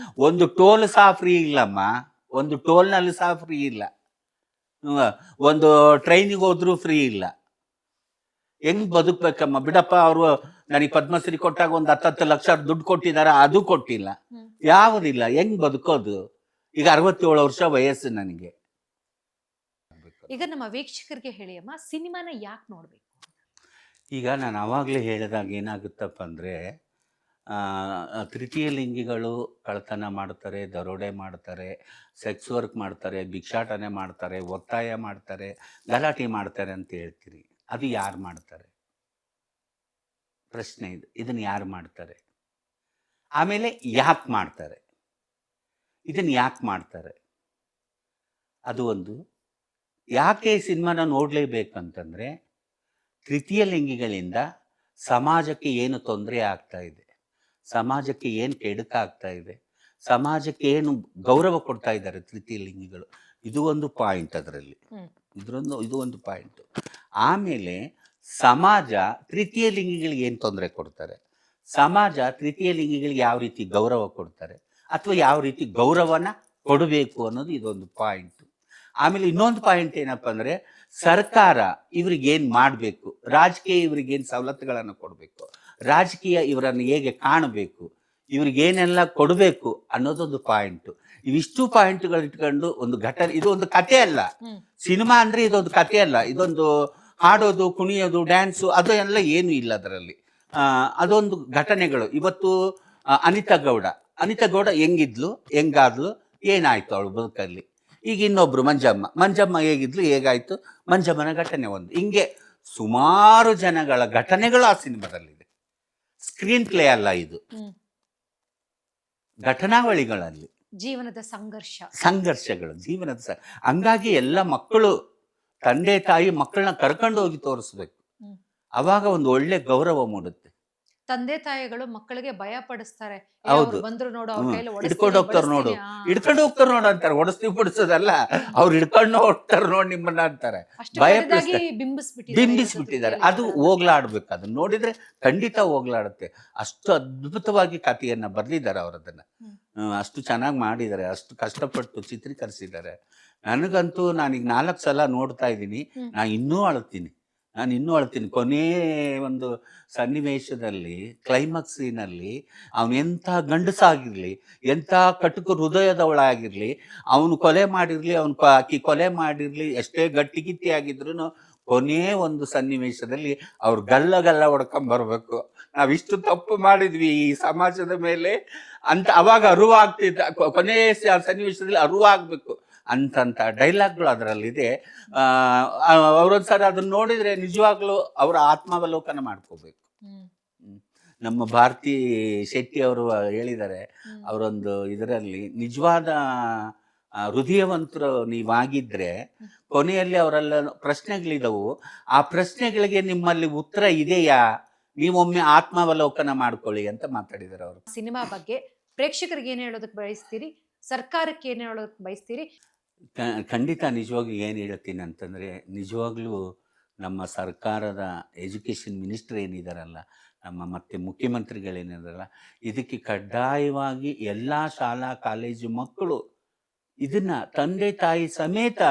ಒಂದು ಟೋಲ್ ಸಹ ಫ್ರೀ ಇಲ್ಲಮ್ಮ. ಒಂದು ಟೋಲ್ನಲ್ಲಿ ಸಹ ಫ್ರೀ ಇಲ್ಲ. ಒಂದು ಟ್ರೈನಿಗೆ ಹೋದ್ರೂ ಫ್ರೀ ಇಲ್ಲ. ಹೆಂಗ್ ಬದುಕ್ಬೇಕಮ್ಮ? ಬಿಡಪ್ಪ, ಅವರು ನನಗೆ ಪದ್ಮಶ್ರೀ ಕೊಟ್ಟಾಗ ಒಂದು 10 ಲಕ್ಷ ದುಡ್ಡು ಕೊಟ್ಟಿದ್ದಾರೆ, ಅದು ಕೊಟ್ಟಿಲ್ಲ. ಯಾವುದಿಲ್ಲ. ಹೆಂಗ್ ಬದುಕೋದು? ಈಗ 67 ವರ್ಷ ವಯಸ್ಸು ನನಗೆ. ಈಗ ನಮ್ಮ ವೀಕ್ಷಕರಿಗೆ ಹೇಳಿ ಅಮ್ಮ, ಸಿನಿಮಾನ ಯಾಕೆ ನೋಡ್ಬೇಕು? ಈಗ ನಾನು ಆವಾಗಲೇ ಹೇಳಿದಾಗ ಏನಾಗುತ್ತಪ್ಪ ಅಂದರೆ, ತೃತೀಯ ಲಿಂಗಿಗಳು ಕಳ್ತನ ಮಾಡ್ತಾರೆ, ದರೋಡೆ ಮಾಡ್ತಾರೆ, ಸೆಕ್ಸ್ ವರ್ಕ್ ಮಾಡ್ತಾರೆ, ಭಿಕ್ಷಾಟನೆ ಮಾಡ್ತಾರೆ, ಒತ್ತಾಯ ಮಾಡ್ತಾರೆ, ಗಲಾಟೆ ಮಾಡ್ತಾರೆ ಅಂತ ಹೇಳ್ತೀರಿ. ಅದು ಯಾರು ಮಾಡ್ತಾರೆ? ಪ್ರಶ್ನೆ ಇದು. ಇದನ್ನು ಯಾರು ಮಾಡ್ತಾರೆ? ಆಮೇಲೆ ಯಾಕೆ ಮಾಡ್ತಾರೆ? ಇದನ್ನು ಯಾಕೆ ಮಾಡ್ತಾರೆ? ಅದು ಒಂದು. ಯಾಕೆ ಈ ಸಿನಿಮಾನ ನೋಡಲೇಬೇಕಂತಂದರೆ, ತೃತೀಯ ಲಿಂಗಿಗಳಿಂದ ಸಮಾಜಕ್ಕೆ ಏನು ತೊಂದರೆ ಆಗ್ತಾ ಇದೆ, ಸಮಾಜಕ್ಕೆ ಏನು ಕೆಡುಕಾಗ್ತಾ ಇದೆ, ಸಮಾಜಕ್ಕೆ ಏನು ಗೌರವ ಕೊಡ್ತಾ ಇದ್ದಾರೆ ತೃತೀಯ ಲಿಂಗಿಗಳು, ಇದು ಒಂದು ಪಾಯಿಂಟ್. ಅದರಲ್ಲಿ ಇದು ಒಂದು ಪಾಯಿಂಟ್. ಆಮೇಲೆ ಸಮಾಜ ತೃತೀಯ ಲಿಂಗಿಗಳಿಗೆ ಏನು ತೊಂದರೆ ಕೊಡ್ತಾರೆ, ಸಮಾಜ ತೃತೀಯ ಲಿಂಗಿಗಳಿಗೆ ಯಾವ ರೀತಿ ಗೌರವ ಕೊಡ್ತಾರೆ, ಅಥವಾ ಯಾವ ರೀತಿ ಗೌರವನ ಕೊಡಬೇಕು ಅನ್ನೋದು ಇದೊಂದು ಪಾಯಿಂಟ್. ಆಮೇಲೆ ಇನ್ನೊಂದು ಪಾಯಿಂಟ್ ಏನಪ್ಪ ಅಂದರೆ, ಸರ್ಕಾರ ಇವ್ರಿಗೇನು ಮಾಡಬೇಕು, ರಾಜಕೀಯ ಇವ್ರಿಗೇನು ಸವಲತ್ತುಗಳನ್ನು ಕೊಡಬೇಕು, ರಾಜಕೀಯ ಇವರನ್ನು ಹೇಗೆ ಕಾಣಬೇಕು, ಇವ್ರಿಗೇನೆಲ್ಲ ಕೊಡಬೇಕು ಅನ್ನೋದೊಂದು ಪಾಯಿಂಟು. ಇವಿಷ್ಟು ಪಾಯಿಂಟ್ಗಳು ಇಟ್ಕೊಂಡು ಒಂದು ಘಟನೆ. ಇದು ಒಂದು ಕಥೆ ಅಲ್ಲ. ಸಿನಿಮಾ ಅಂದರೆ ಇದೊಂದು ಕಥೆ ಅಲ್ಲ. ಇದೊಂದು ಹಾಡೋದು, ಕುಣಿಯೋದು, ಡ್ಯಾನ್ಸು ಅದು ಎಲ್ಲ ಏನೂ ಇಲ್ಲ ಅದರಲ್ಲಿ. ಅದೊಂದು ಘಟನೆಗಳು. ಇವತ್ತು ಅನಿತಾ ಗೌಡ ಹೆಂಗಿದ್ಲು, ಹೆಂಗಾದ್ಲು, ಏನಾಯ್ತು ಅವಳು ಬದುಕಲ್ಲಿ. ಈಗ ಇನ್ನೊಬ್ರು ಮಂಜಮ್ಮ ಹೇಗಿದ್ಲು, ಹೇಗಾಯ್ತು, ಮಂಜಮ್ಮನ ಘಟನೆ ಒಂದು. ಹಿಂಗೆ ಸುಮಾರು ಜನಗಳ ಘಟನೆಗಳು ಆ ಸಿನಿಮಾದಲ್ಲಿದೆ. ಸ್ಕ್ರೀನ್ ಪ್ಲೇ ಅಲ್ಲ ಇದು, ಘಟನಾವಳಿಗಳಲ್ಲಿ ಜೀವನದ ಸಂಘರ್ಷಗಳು, ಹಂಗಾಗಿ ಎಲ್ಲ ಮಕ್ಕಳು, ತಂದೆ ತಾಯಿ ಮಕ್ಕಳನ್ನ ಕರ್ಕೊಂಡು ಹೋಗಿ ತೋರಿಸ್ಬೇಕು. ಅವಾಗ ಒಂದು ಒಳ್ಳೆ ಗೌರವ ಮೂಡುತ್ತೆ. ತಂದೆ ತಾಯಿಗಳು ಮಕ್ಕಳಿಗೆ ಭಯ ಪಡಿಸ್ತಾರೆ. ಹೌದು, ಹಿಡ್ಕೊಂಡು ಹೋಗ್ತಾರ ನೋಡು ಅಂತಾರೆ. ಹೊಡಿಸ್ತೀವಿ ಬಿಡಿಸೋದಲ್ಲ, ಅವ್ರು ಹಿಡ್ಕೊಂಡು ಹೋಗ್ತಾರ ನೋಡಿ ನಿಮ್ಮನ್ನ ಅಂತಾರೆ. ಭಯ ಬಿಂಬಿಸ್ಬಿಟ್ಟಿದ್ದಾರೆ. ಅದು ಹೋಗ್ಲಾಡ್ಬೇಕು. ಅದನ್ನ ನೋಡಿದ್ರೆ ಖಂಡಿತ ಹೋಗ್ಲಾಡುತ್ತೆ. ಅಷ್ಟು ಅದ್ಭುತವಾಗಿ ಕಥೆಯನ್ನ ಬರ್ದಿದ್ದಾರೆ ಅವರದನ್ನ. ಅಷ್ಟು ಚೆನ್ನಾಗಿ ಮಾಡಿದ್ದಾರೆ, ಅಷ್ಟು ಕಷ್ಟಪಟ್ಟು ಚಿತ್ರೀಕರಿಸಿದ್ದಾರೆ. ನನಗಂತೂ ನಾನೀಗ 4 ಸಲ ನೋಡ್ತಾ ಇದ್ದೀನಿ. ನಾನು ಇನ್ನೂ ಅಳ್ತೀನಿ. ಕೊನೇ ಒಂದು ಸನ್ನಿವೇಶದಲ್ಲಿ, ಕ್ಲೈಮ್ಯಾಕ್ಸ್ ಸೀನಲ್ಲಿ, ಅವನು ಎಂಥ ಗಂಡಸಾಗಿರಲಿ, ಎಂಥ ಕಟುಕು ಹೃದಯದವಳಾಗಿರಲಿ, ಅವನು ಕೊಲೆ ಮಾಡಿರಲಿ, ಆಕಿ ಕೊಲೆ ಮಾಡಿರಲಿ, ಎಷ್ಟೇ ಗಟ್ಟಿಗಿತ್ತಿ ಆಗಿದ್ರು ಕೊನೇ ಒಂದು ಸನ್ನಿವೇಶದಲ್ಲಿ ಅವ್ರು ಗಲ್ಲ ಹೊಡ್ಕೊಂಬರ್ಬೇಕು. ನಾವಿಷ್ಟು ತಪ್ಪು ಮಾಡಿದ್ವಿ ಈ ಸಮಾಜದ ಮೇಲೆ ಅಂತ ಅವಾಗ ಅರಿವಾಗ್ತಿದ್ದ. ಕೊನೆಯ ಸನ್ನಿವೇಶದಲ್ಲಿ ಅರಿವಾಗಬೇಕು. ಅಂತಂತ ಡೈಲಾಗ್ಗಳು ಅದರಲ್ಲಿದೆ. ಅವರೊಂದ್ಸರಿ ಅದನ್ನ ನೋಡಿದರೆ ನಿಜವಾಗ್ಲೂ ಅವರ ಆತ್ಮಾವಲೋಕನ ಮಾಡ್ಕೋಬೇಕು. ನಮ್ಮ ಭಾರತಿ ಶೆಟ್ಟಿ ಅವರು ಹೇಳಿದ್ದಾರೆ ಅವರೊಂದು ಇದರಲ್ಲಿ, ನಿಜವಾದ ಹೃದಯವಂತರು ನೀವಾಗಿದ್ರೆ ಕೊನೆಯಲ್ಲಿ ಅವರೆಲ್ಲ ಪ್ರಶ್ನೆಗಳಿದವು, ಆ ಪ್ರಶ್ನೆಗಳಿಗೆ ನಿಮ್ಮಲ್ಲಿ ಉತ್ತರ ಇದೆಯಾ, ನೀವೊಮ್ಮೆ ಆತ್ಮಾವಲೋಕನ ಮಾಡ್ಕೊಳ್ಳಿ ಅಂತ ಮಾತಾಡಿದ್ದಾರೆ ಅವರು. ಸಿನಿಮಾ ಬಗ್ಗೆ ಪ್ರೇಕ್ಷಕರಿಗೆ ಏನು ಹೇಳೋದಕ್ಕೆ ಬಯಸ್ತೀರಿ, ಸರ್ಕಾರಕ್ಕೆ ಏನು ಹೇಳೋದಕ್ಕೆ ಬಯಸ್ತೀರಿ? ಖಂಡಿತ ನಿಜವಾಗ್ಲೂ ಏನು ಹೇಳ್ತೀನಿ ಅಂತಂದರೆ, ನಿಜವಾಗ್ಲೂ ನಮ್ಮ ಸರ್ಕಾರದ ಎಜುಕೇಷನ್ ಮಿನಿಸ್ಟರ್ ಏನಿದಾರಲ್ಲ, ನಮ್ಮ ಮತ್ತು ಮುಖ್ಯಮಂತ್ರಿಗಳೇನಿದಾರಲ್ಲ, ಇದಕ್ಕೆ ಕಡ್ಡಾಯವಾಗಿ ಎಲ್ಲ ಶಾಲಾ ಕಾಲೇಜು ಮಕ್ಕಳು ಇದನ್ನು ತಂದೆ ತಾಯಿ ಸಮೇತ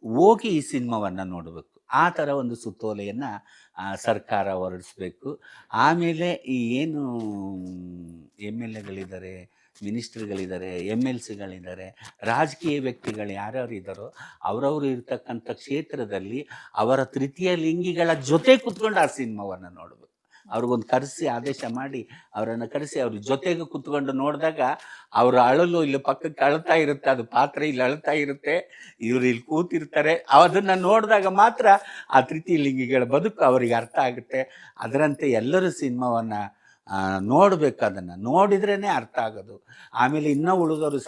ಹೋಗಿ ಈ ಸಿನಿಮಾವನ್ನು ನೋಡಬೇಕು. ಆ ಥರ ಒಂದು ಸುತ್ತೋಲೆಯನ್ನು ಸರ್ಕಾರ ಹೊರಡಿಸ್ಬೇಕು. ಆಮೇಲೆ ಈ ಏನು MLAಗಳಿದ್ದಾರೆ, ಮಿನಿಸ್ಟ್ರುಗಳಿದ್ದಾರೆ, MLCಗಳಿದ್ದಾರೆ, ರಾಜಕೀಯ ವ್ಯಕ್ತಿಗಳು ಯಾರ್ಯಾರು ಇದ್ದಾರೋ ಅವರವರು ಇರ್ತಕ್ಕಂಥ ಕ್ಷೇತ್ರದಲ್ಲಿ ಅವರ ತೃತೀಯ ಲಿಂಗಿಗಳ ಜೊತೆ ಕೂತ್ಕೊಂಡು ಆ ಸಿನಿಮಾವನ್ನು ನೋಡಬೇಕು. ಅವ್ರಿಗೊಂದು ಕರೆಸಿ ಆದೇಶ ಮಾಡಿ ಅವರನ್ನು ಕರೆಸಿ ಅವ್ರ ಜೊತೆಗೆ ಕೂತ್ಕೊಂಡು ನೋಡಿದಾಗ ಅವರು ಅಳಲು ಇಲ್ಲಿ ಪಕ್ಕಕ್ಕೆ ಅಳ್ತಾ ಇರುತ್ತೆ, ಅದು ಪಾತ್ರ ಇಲ್ಲಿ ಅಳ್ತಾ ಇರುತ್ತೆ, ಇವರು ಇಲ್ಲಿ ಕೂತಿರ್ತಾರೆ. ಅದನ್ನು ನೋಡಿದಾಗ ಮಾತ್ರ ಆ ತೃತೀಯ ಲಿಂಗಿಗಳ ಬದುಕು ಅವರಿಗೆ ಅರ್ಥ ಆಗುತ್ತೆ. ಅದರಂತೆ ಎಲ್ಲರೂ ಸಿನಿಮಾವನ್ನು ನೋಡಬೇಕು, ಅದನ್ನು ನೋಡಿದ್ರೇ ಅರ್ಥ ಆಗೋದು. ಆಮೇಲೆ ಇನ್ನೂ ಉಳಿದವರು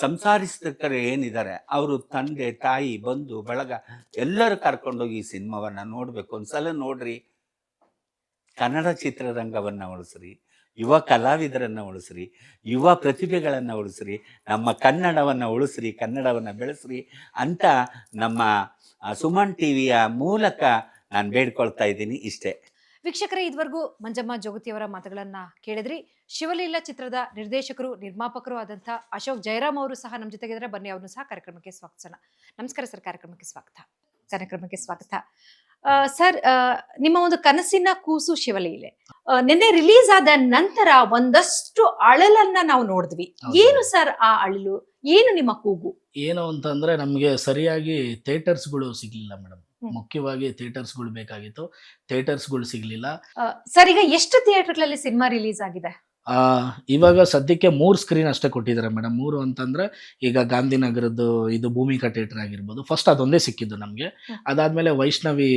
ಸಂಸಾರಿಸ್ತಕ್ಕರು ಏನಿದ್ದಾರೆ ಅವರು ತಂದೆ ತಾಯಿ ಬಂಧು ಬಳಗ ಎಲ್ಲರೂ ಕರ್ಕೊಂಡೋಗಿ ಈ ಸಿನಿಮಾವನ್ನು ನೋಡಬೇಕು. ಒಂದ್ಸಲ ನೋಡ್ರಿ. ಕನ್ನಡ ಚಿತ್ರರಂಗವನ್ನು ಉಳಿಸ್ರಿ, ಯುವ ಕಲಾವಿದರನ್ನು ಉಳಿಸ್ರಿ, ಯುವ ಪ್ರತಿಭೆಗಳನ್ನು ಉಳಿಸ್ರಿ, ನಮ್ಮ ಕನ್ನಡವನ್ನು ಉಳಿಸ್ರಿ, ಕನ್ನಡವನ್ನು ಬೆಳೆಸ್ರಿ ಅಂತ ನಮ್ಮ ಸುಮನ್ ಟಿವಿಯ ಮೂಲಕ ನಾನು ಬೇಡ್ಕೊಳ್ತಾ ಇದ್ದೀನಿ. ಇಷ್ಟೇ. ವೀಕ್ಷಕರೇ, ಇದುವರೆಗೂ ಮಂಜಮ್ಮ ಜೋಗತಿಯವರ ಮಾತುಗಳನ್ನ ಕೇಳಿದ್ರಿ. ಶಿವಲೀಲಾ ಚಿತ್ರದ ನಿರ್ದೇಶಕರು ನಿರ್ಮಾಪಕರು ಆದಂಥ ಅಶೋಕ್ ಜಯರಾಮ್ ಅವರು ಸಹ ನಮ್ಮ ಜೊತೆಗಿದ್ದಾರೆ. ಬನ್ನಿ, ಅವ್ರನ್ನು ಸಹ ಕಾರ್ಯಕ್ರಮಕ್ಕೆ ಸ್ವಾಗತಿಸೋಣ. ನಮಸ್ಕಾರ ಸರ್, ಕಾರ್ಯಕ್ರಮಕ್ಕೆ ಸ್ವಾಗತ. ಸರ್, ನಿಮ್ಮ ಒಂದು ಕನಸಿನ ಕೂಸು ಶಿವಲೀಲೆ ನಿನ್ನೆ ರಿಲೀಸ್ ಆದ ನಂತರ ಒಂದಷ್ಟು ಅಳಲನ್ನ ನಾವು ನೋಡಿದ್ವಿ. ಏನು ಸರ್ ಆ ಅಳಲು, ಏನು ನಿಮ್ಮ ಕೂಗು? ಏನು ಅಂತಂದ್ರೆ ನಮ್ಗೆ ಸರಿಯಾಗಿ ಥಿಯೇಟರ್ಸ್ಗಳು ಸಿಗ್ಲಿಲ್ಲ ಮೇಡಮ್. ಮುಖ್ಯವಾಗಿ ಥಿಯೇಟರ್ಸ್ಗಳು ಬೇಕಾಗಿತ್ತು, ಥಿಯೇಟರ್ಸ್ಗಳು ಸಿಗ್ಲಿಲ್ಲ. ಸರ್, ಈಗ ಎಷ್ಟು ಥಿಯೇಟರ್ಗಳಲ್ಲಿ ಸಿನಿಮಾ ರಿಲೀಸ್ ಆಗಿದೆ? ಇವಾಗ ಸದ್ಯಕ್ಕೆ 3 ಸ್ಕ್ರೀನ್ ಅಷ್ಟೇ ಕೊಟ್ಟಿದ್ದಾರೆ ಮೇಡಮ್. 3 ಅಂತಂದ್ರೆ ಈಗ ಗಾಂಧಿನಗರದ್ದು ಇದು ಭೂಮಿಕಾ ಥಿಯೇಟರ್ ಆಗಿರ್ಬೋದು, ಫಸ್ಟ್ ಅದೊಂದೇ ಸಿಕ್ಕಿದ್ದು ನಮಗೆ. ಅದಾದ್ಮೇಲೆ ವೈಷ್ಣವಿ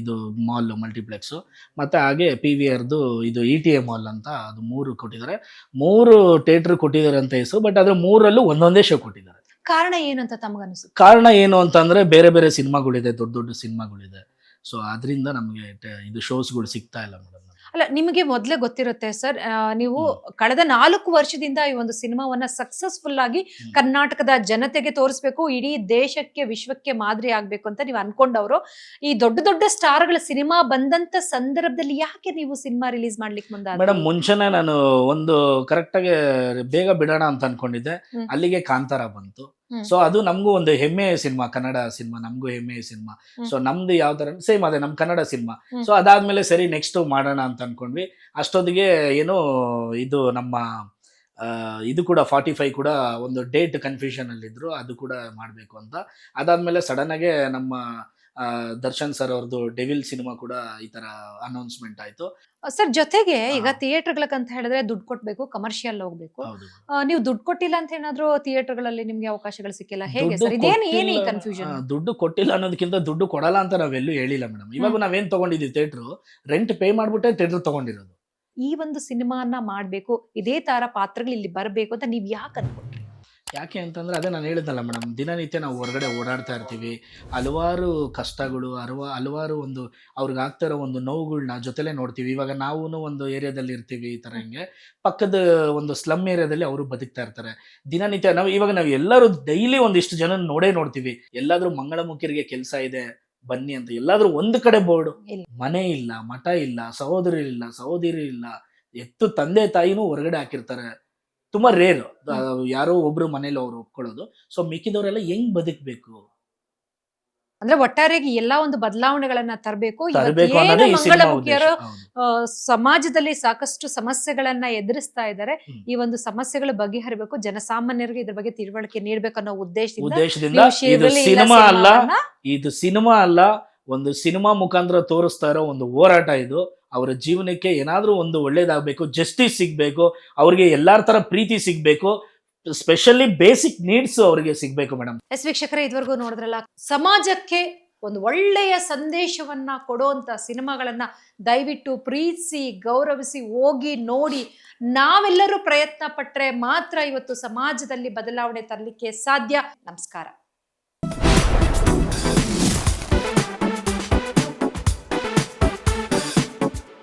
ಇದು ಮಾಲ್ ಮಲ್ಟಿಪ್ಲೆಕ್ಸು, ಮತ್ತೆ ಹಾಗೆ PVRದು ಇದು ETA ಮಾಲ್ ಅಂತ ಅದು 3 ಕೊಟ್ಟಿದ್ದಾರೆ. 3 ಥಿಯೇಟರ್ ಕೊಟ್ಟಿದ್ದಾರೆ ಅಂತ ಹೆಸರು, ಬಟ್ ಅದ್ರ 3ರಲ್ಲೂ ಒಂದೊಂದೇ ಶೋ ಕೊಟ್ಟಿದ್ದಾರೆ. ಕಾರಣ ಏನು ಅಂತ ತಮಗನ್ಸುತ್ತೆ? ಕಾರಣ ಏನು ಅಂತಂದ್ರೆ ಬೇರೆ ಬೇರೆ ಸಿನಿಮಾಗಳಿದೆ, ದೊಡ್ಡ ದೊಡ್ಡ ಸಿನಿಮಾಗಳಿದೆ. ಸೊ ಅದರಿಂದ ನಮಗೆ ಇದು ಶೋಸ್ಗಳು ಸಿಗ್ತಾ ಇಲ್ಲ ಮೇಡಮ್. ಅಲ್ಲ, ನಿಮಗೆ ಮೊದಲೇ ಗೊತ್ತಿರುತ್ತೆ ಸರ್, ನೀವು ಕಳೆದ 4 ವರ್ಷದಿಂದ ಈ ಒಂದು ಸಿನಿಮಾವನ್ನ ಸಕ್ಸಸ್ಫುಲ್ ಆಗಿ ಕರ್ನಾಟಕದ ಜನತೆಗೆ ತೋರಿಸ್ಬೇಕು, ಇಡೀ ದೇಶಕ್ಕೆ ವಿಶ್ವಕ್ಕೆ ಮಾದರಿ ಆಗ್ಬೇಕು ಅಂತ ನೀವು ಅನ್ಕೊಂಡವರು. ಈ ದೊಡ್ಡ ದೊಡ್ಡ ಸ್ಟಾರ್ಗಳ ಸಿನಿಮಾ ಬಂದಂತ ಸಂದರ್ಭದಲ್ಲಿ ಯಾಕೆ ನೀವು ಸಿನಿಮಾ ರಿಲೀಸ್ ಮಾಡ್ಲಿಕ್ಕೆ ಮುಂದೆ? ಮೇಡಮ್, ಮುಂಚೆನೆ ನಾನು ಒಂದು ಕರೆಕ್ಟ್ ಆಗಿ ಬೇಗ ಬಿಡೋಣ ಅಂತ ಅನ್ಕೊಂಡಿದ್ದೆ. ಅಲ್ಲಿಗೆ ಕಾಂತಾರ ಬಂತು. ಸೊ ಅದು ನಮಗೂ ಒಂದು ಹೆಮ್ಮೆಯ ಸಿನಿಮಾ, ಕನ್ನಡ ಸಿನಿಮಾ, ನಮಗೂ ಹೆಮ್ಮೆಯ ಸಿನಿಮಾ. ಸೊ ನಮ್ದು ಯಾವ ತರ ಸೇಮ್ ಅದೇ ನಮ್ ಕನ್ನಡ ಸಿನಿಮಾ. ಸೊ ಅದಾದ್ಮೇಲೆ ಸರಿ ನೆಕ್ಸ್ಟ್ ಮಾಡೋಣ ಅಂತ ಅನ್ಕೊಂಡ್ವಿ. ಅಷ್ಟೊತ್ತಿಗೆ ಏನು ಇದು ನಮ್ಮ ಇದು ಕೂಡ 45 ಕೂಡ ಒಂದು ಡೇಟ್ ಕನ್ಫ್ಯೂಷನ್ ಅಲ್ಲಿ ಇದ್ರು, ಅದು ಕೂಡ ಮಾಡ್ಬೇಕು ಅಂತ. ಅದಾದ್ಮೇಲೆ ಸಡನ್ ಆಗಿ ನಮ್ಮ ದರ್ಶನ್ ಸರ್ ಅವ್ರದ್ದು ಡೆವಿಲ್ ಸಿನಿಮಾ ಕೂಡ ಈ ತರ ಅನೌನ್ಸ್ಮೆಂಟ್ ಆಯ್ತು ಸರ್. ಜೊತೆಗೆ ಈಗ ಥಿಯೇಟರ್ಗಳಂತ ಹೇಳಿದ್ರೆ ದುಡ್ಡು ಕೊಟ್ಬೇಕು, ಕಮರ್ಷಿಯಲ್ ಹೋಗ್ಬೇಕು. ನೀವು ದುಡ್ಡು ಕೊಟ್ಟಿಲ್ಲ ಅಂತ ಏನಾದ್ರು ಥಿಯೇಟರ್ಗಳಲ್ಲಿ ನಿಮ್ಗೆ ಅವಕಾಶಗಳು ಸಿಕ್ಕಿಲ್ಲ, ಹೇಗೆ ಸರ್? ಇದೇನು ಏನು ಈ ಕನ್ಫ್ಯೂಷನ್? ದುಡ್ಡು ಕೊಟ್ಟಿಲ್ಲ ಅನ್ನೋದಕ್ಕಿಂತ ದುಡ್ಡು ಕೊಡಲ್ಲ ಅಂತ ನಾವೆಲ್ಲೂ ಹೇಳಿಲ್ಲ ಮೇಡಮ್. ಇವಾಗ ನಾವೇನ್ ತಗೊಂಡಿದೀವಿ, ಥಿಯೇಟರ್ ರೆಂಟ್ ಪೇ ಮಾಡ್ಬಿಟ್ಟೆ ಥಿಯೇಟರ್ ತಗೊಂಡಿರೋದು. ಈ ಒಂದು ಸಿನಿಮಾನ ಮಾಡ್ಬೇಕು, ಇದೇ ತರ ಪಾತ್ರಗಳು ಇಲ್ಲಿ ಬರಬೇಕು ಅಂತ ನೀವ್ ಯಾಕೆ ಅನ್ಕೊಂಡ್ರಿ? ಯಾಕೆ ಅಂತಂದ್ರೆ ಅದೇ ನಾನು ಹೇಳಿದ್ನಲ್ಲ ಮೇಡಮ್, ದಿನನಿತ್ಯ ನಾವು ಹೊರಗಡೆ ಓಡಾಡ್ತಾ ಇರ್ತೀವಿ, ಹಲವಾರು ಕಷ್ಟಗಳು, ಹಲವಾರು ಒಂದು ಅವ್ರಿಗೆ ಆಗ್ತಾ ಇರೋ ಒಂದು ನೋವುಗಳನ್ನ ಜೊತೆಲೇ ನೋಡ್ತೀವಿ. ಇವಾಗ ನಾವು ಒಂದು ಏರಿಯಾದಲ್ಲಿ ಇರ್ತೀವಿ, ಈ ಥರ ಹಿಂಗೆ ಪಕ್ಕದ ಒಂದು ಸ್ಲಮ್ ಏರಿಯಾದಲ್ಲಿ ಅವರು ಬದುಕ್ತಾ ಇರ್ತಾರೆ. ದಿನನಿತ್ಯ ನಾವು ಎಲ್ಲರೂ ಡೈಲಿ ಒಂದಿಷ್ಟು ಜನ ನೋಡ್ತೀವಿ. ಎಲ್ಲಾದ್ರೂ ಮಂಗಳಮುಖಿಯರಿಗೆ ಕೆಲಸ ಇದೆ ಬನ್ನಿ ಅಂತ ಎಲ್ಲಾದ್ರೂ ಒಂದು ಕಡೆ ಬೋರ್ಡು, ಮನೆ ಇಲ್ಲ, ಮಠ ಇಲ್ಲ, ಸಹೋದರಿ ಇಲ್ಲ, ಎತ್ತು ತಂದೆ ತಾಯಿನೂ ಹೊರಗಡೆ ಹಾಕಿರ್ತಾರೆ. ತುಂಬಾ ರೇರ್, ಯಾರೋ ಒಬ್ರು ಮನೇಲಿ ಅವ್ರು ಒಪ್ಕೊಳ್ಳೋದು. ಸೊ ಮಿಕ್ಕಿದವರೆಲ್ಲ ಹೆಂಗ್ ಬದುಕ್ಬೇಕು ಅಂದ್ರೆ ಒಟ್ಟಾರೆಯಾಗಿ ಎಲ್ಲಾ ಒಂದು ಬದಲಾವಣೆಗಳನ್ನ ತರಬೇಕು. ಮಂಗಳಮುಖಿಯರು ಸಮಾಜದಲ್ಲಿ ಸಾಕಷ್ಟು ಸಮಸ್ಯೆಗಳನ್ನ ಎದುರಿಸ್ತಾ ಇದ್ದಾರೆ. ಈ ಒಂದು ಸಮಸ್ಯೆಗಳು ಬಗೆಹರಿಬೇಕು, ಜನಸಾಮಾನ್ಯರಿಗೆ ಇದ್ರ ಬಗ್ಗೆ ತಿಳುವಳಿಕೆ ನೀಡ್ಬೇಕು ಅನ್ನೋ ಉದ್ದೇಶದಿಂದ ಇದು ಸಿನಿಮಾ ಅಲ್ಲ, ಒಂದು ಸಿನಿಮಾ ಮುಖಾಂತರ ತೋರಿಸ್ತಾ ಇರೋ ಒಂದು ಹೋರಾಟ ಇದು. ಅವರ ಜೀವನಕ್ಕೆ ಏನಾದ್ರೂ ಒಂದು ಒಳ್ಳೇದಾಗಬೇಕು, ಜಸ್ಟಿಸ್ ಸಿಗ್ಬೇಕು, ಅವ್ರಿಗೆ ಎಲ್ಲಾರ ತರ ಪ್ರೀತಿ ಸಿಗ್ಬೇಕು, ಸ್ಪೆಷಲಿ ಬೇಸಿಕ್ ನೀಡ್ಸ್ ಅವರಿಗೆ ಸಿಗ್ಬೇಕು ಮೇಡಮ್. ಎಸ್ ವೀಕ್ಷಕರೇ, ಇದುವರೆಗೂ ನೋಡಿದ್ರಲ್ಲ, ಸಮಾಜಕ್ಕೆ ಒಂದು ಒಳ್ಳೆಯ ಸಂದೇಶವನ್ನ ಕೊಡುವಂತ ಸಿನಿಮಾಗಳನ್ನ ದಯವಿಟ್ಟು ಪ್ರೀತಿಸಿ, ಗೌರವಿಸಿ, ಹೋಗಿ ನೋಡಿ. ನಾವೆಲ್ಲರೂ ಪ್ರಯತ್ನ ಪಟ್ಟರೆ ಮಾತ್ರ ಇವತ್ತು ಸಮಾಜದಲ್ಲಿ ಬದಲಾವಣೆ ತರಲಿಕ್ಕೆ ಸಾಧ್ಯ. ನಮಸ್ಕಾರ.